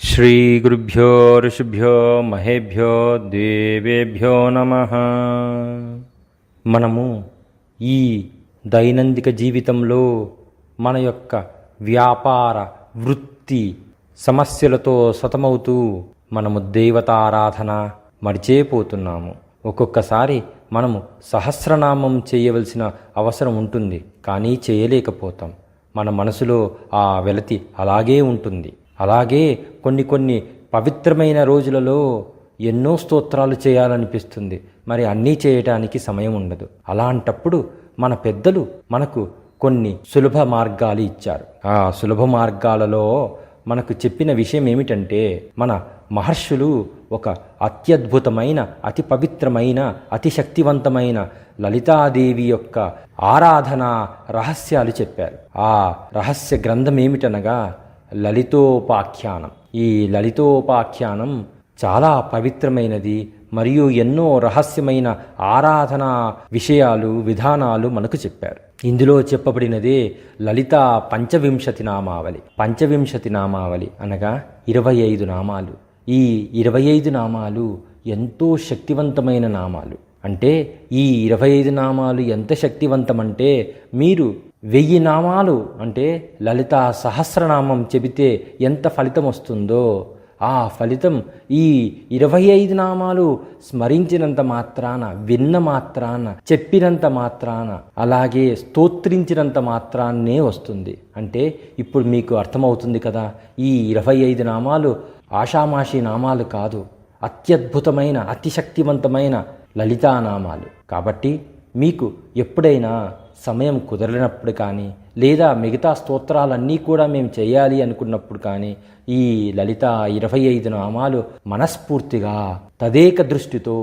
శ్రీగురుభ్యో ఋషిభ్యో మహేభ్యో దేవేభ్యో నమః. మనము ఈ దైనందిక జీవితంలో మన యొక్క వ్యాపార వృత్తి సమస్యలతో సతమవుతూ మనము దేవతారాధన మరిచేపోతున్నాము. ఒక్కొక్కసారి మనము సహస్రనామం చేయవలసిన అవసరం ఉంటుంది, కానీ చేయలేకపోతాం. మన మనసులో ఆ వెలతి అలాగే ఉంటుంది. అలాగే కొన్ని పవిత్రమైన రోజులలో ఎన్నో స్తోత్రాలు చేయాలనిపిస్తుంది, మరి అన్నీ చేయటానికి సమయం ఉండదు. అలాంటప్పుడు మన పెద్దలు మనకు కొన్ని సులభ మార్గాలు ఇచ్చారు. ఆ సులభ మార్గాలలో మనకు చెప్పిన విషయం ఏమిటంటే, మన మహర్షులు ఒక అత్యద్భుతమైన, అతి పవిత్రమైన, అతి శక్తివంతమైన లలితాదేవి యొక్క ఆరాధన రహస్యాలు చెప్పారు. ఆ రహస్య గ్రంథం ఏమిటనగా లలితోపాఖ్యానం. ఈ లలితోపాఖ్యానం చాలా పవిత్రమైనది మరియు ఎన్నో రహస్యమైన ఆరాధన విషయాలు, విధానాలు మనకు చెప్పారు. ఇందులో చెప్పబడినదే లలిత పంచవింశతి నామావళి. పంచవింశతి నామావళి అనగా 25 నామాలు. ఈ 25 నామాలు ఎంతో శక్తివంతమైన నామాలు. అంటే ఈ 25 నామాలు ఎంత శక్తివంతమంటే, మీరు 1000 నామాలు అంటే లలిత సహస్రనామం చెబితే ఎంత ఫలితం వస్తుందో, ఆ ఫలితం ఈ 25 నామాలు స్మరించినంత మాత్రాన, విన్న మాత్రాన, చెప్పినంత మాత్రాన, అలాగే స్తోత్రించినంత మాత్రాన్నే వస్తుంది. అంటే ఇప్పుడు మీకు అర్థమవుతుంది కదా, ఈ 25 నామాలు ఆషామాషి నామాలు కాదు, అత్యద్భుతమైన, అతిశక్తివంతమైన లలితానామాలు. కాబట్టి మీకు ఎప్పుడైనా సమయం కుదరనప్పుడు కానీ, లేదా మిగతా స్తోత్రాలన్నీ కూడా మేము చేయాలి అనుకున్నప్పుడు కానీ, ఈ లలిత 25 నామాలు మనస్ఫూర్తిగా తదేక దృష్టితో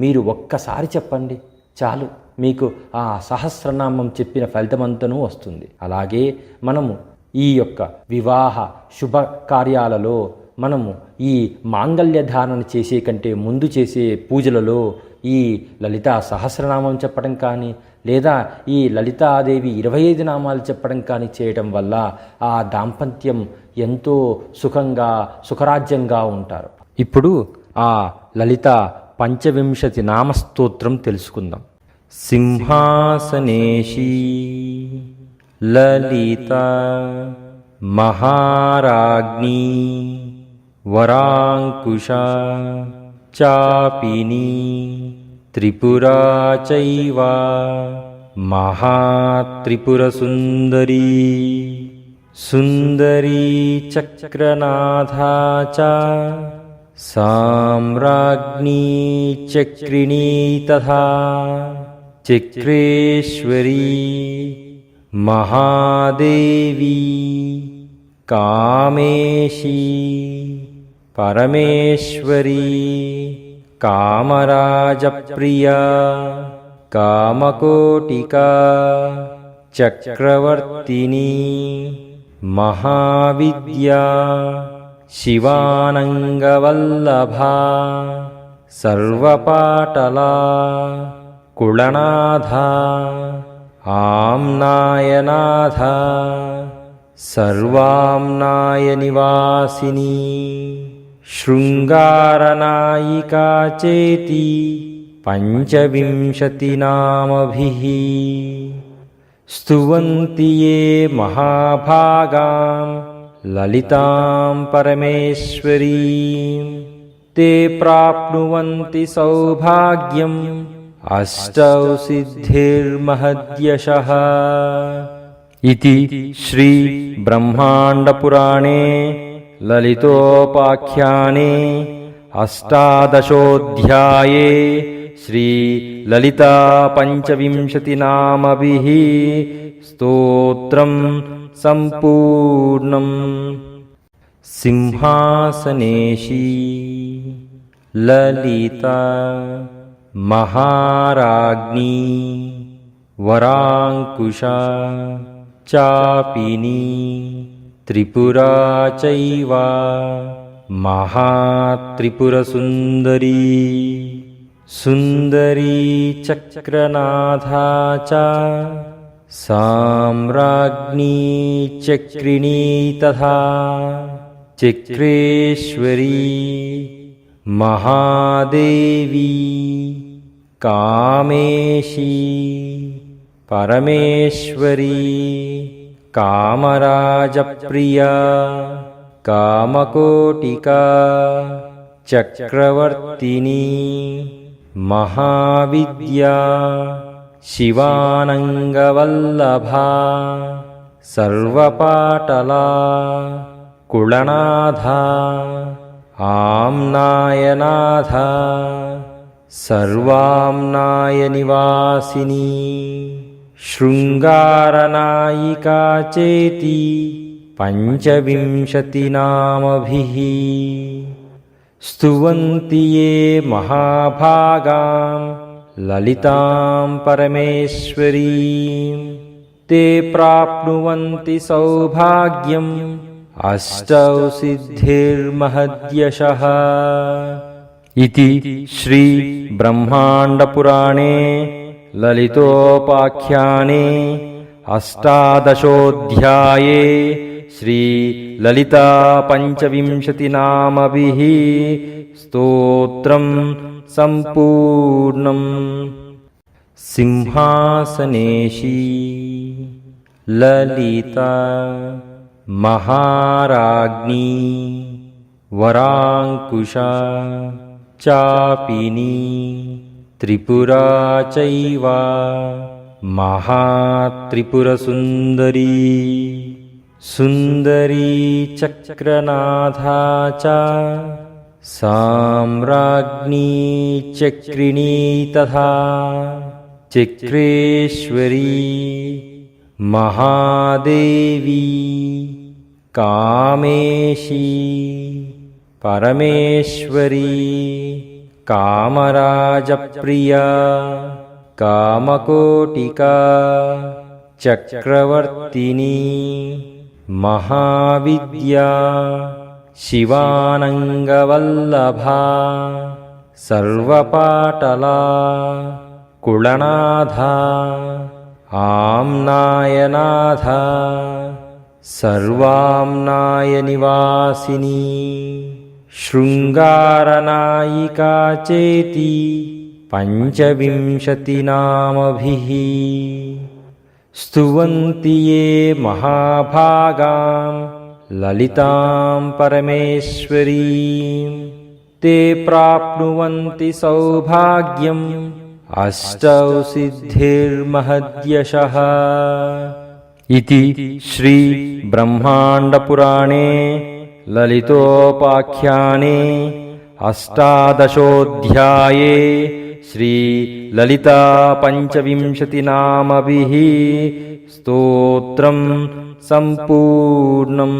మీరు ఒక్కసారి చెప్పండి చాలు, మీకు ఆ సహస్రనామం చెప్పిన ఫలితమంతనూ వస్తుంది. అలాగే మనము ఈ యొక్క వివాహ శుభ కార్యాలలో మనము ఈ మాంగళ్య ధారణ చేసే కంటే ముందు చేసే పూజలలో ఈ లలిత సహస్రనామం చెప్పడం కానీ, లేదా ఈ లలితాదేవి 25 నామాలు చెప్పడం కానీ చేయడం వల్ల ఆ దాంపత్యం ఎంతో సుఖంగా, సుఖరాజ్యంగా ఉంటారు. ఇప్పుడు ఆ లలిత పంచవింశతి నామస్తోత్రం తెలుసుకుందాం. సింహాసనేషి లలిత మహారాజ్ఞి వరాంకుశ చాపిని త్రిపురా చైవ మహాత్రిపుర సుందరీ సుందరీ చక్రనాథా చ సామ్రాజ్ఞీ చక్రిణీ తథా చక్రేశ్వరీ మహాదేవి కామేశీ పరమేశ్వరీ కామరాజప్రియా కామకోటికా చక్రవర్తిని మహావిద్యా శివానంగవల్లభా సర్వపాటలా కుళనాథా ఆమ్నాయనాథా సర్వామ్నాయ నివాసిని శృంగారనాయికా చేతి పంచవింశతి నామభిః స్తువంతి యే మహాభాగాం లలితాం పరమేశ్వరీం తే ప్రాప్నువంతి సౌభాగ్యం అష్టౌ సిద్ధిర్మహద్యశః. ఇతి శ్రీ బ్రహ్మాండ పురాణే లలితోపాఖ్యానే అష్టాదశోధ్యాయే శ్రీ లలితా పంచవింశతి నామభిః స్తోత్రం సంపూర్ణం. సింహాసనేషి లలిత మహారాజ్ఞి వరాంకుశ చాపిని త్రిపురా చైవ మహాత్రిపుర సుందరీ సుందరీ చక్రనాథా చ సామ్రాజ్ఞీ చక్రిణీ తథా चक्रेश्वरी महादेवी कामेशी परमेश्वरी कामराजप्रिया कामकोटिका चक्रवर्तिनी महाविद्या शिवानंगवल्लभा सर्वपाटला कुलनाथा आम्नायनाथा सर्वाम्नायनिवासिनी शृङ्गारनायिका चेति पञ्चविंशतिनामभिः स्तुवन्ति ये महाभागां ललितां परमेश्वरीं ते प्राप्नुवन्ति सौभाग्यम् अष्टौ सिद्धिर्महद्यशः। इति श्री ब्रह्माण्डपुराणे ललितोपाख्याने अष्टादशोऽध्याये श्री ललिता पञ्चविंशतिनामभिः स्तोत्रं सम्पूर्णम्। सिंहासनेशी ललिता महाराज्ञी वराङ्कुशा चापिनी त्रिपुरा चैव महात्रिपुरसुन्दरी सुन्दरी चक्रनाथा च साम्राज्ञी चक्रिणी तथा चक्रेश्वरी महादेवी कामेशी परमेश्वरी कामराजप्रिया कामकोटिका चक्रवर्तिनी महाविद्या शिवानंगवल्लभा सर्वपाटला कुलनाथा आम्नायनाथा सर्वाम्नायनिवासिनी शृङ्गारनायिका चेति पञ्चविंशतिनामभिः स्तुवन्ति ये महाभागां ललितां परमेश्वरीं ते प्राप्नुवन्ति सौभाग्यम् अष्टौ सिद्धिर्महद्यशः। इति श्री ब्रह्माण्डपुराणे ललितोपाख्याने अष्टादशोऽध्याये श्री ललिता पञ्चविंशतिनामभिः स्तोत्रं सम्पूर्णम्।